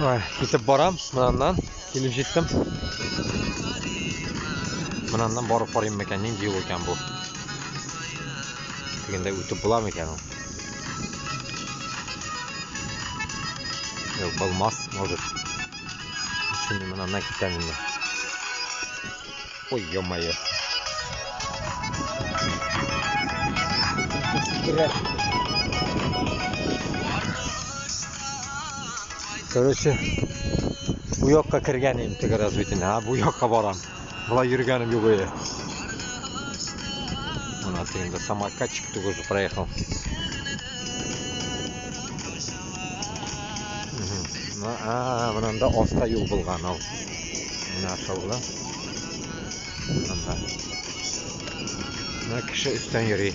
Voy, ketib boram, bundan kelib jetdim. Bundan borib qo'rayim ekanning yo'l ekan bu. Deganda o'tib bo'larmi ekan u? Yo'q, bo'lmas, может. Shuni bundan ketaman. Ой, ё-моё. Короче, bu yoqqa kirganim tegarazo'tin. Ha, bu yoqqa boram. Bular yurganim yo'q edi. Mana tengda самокатчик тоже проехал. Bundan osta yo'l bo'lgan ol. Mana shunday. Mana kishi ustidan yuradi.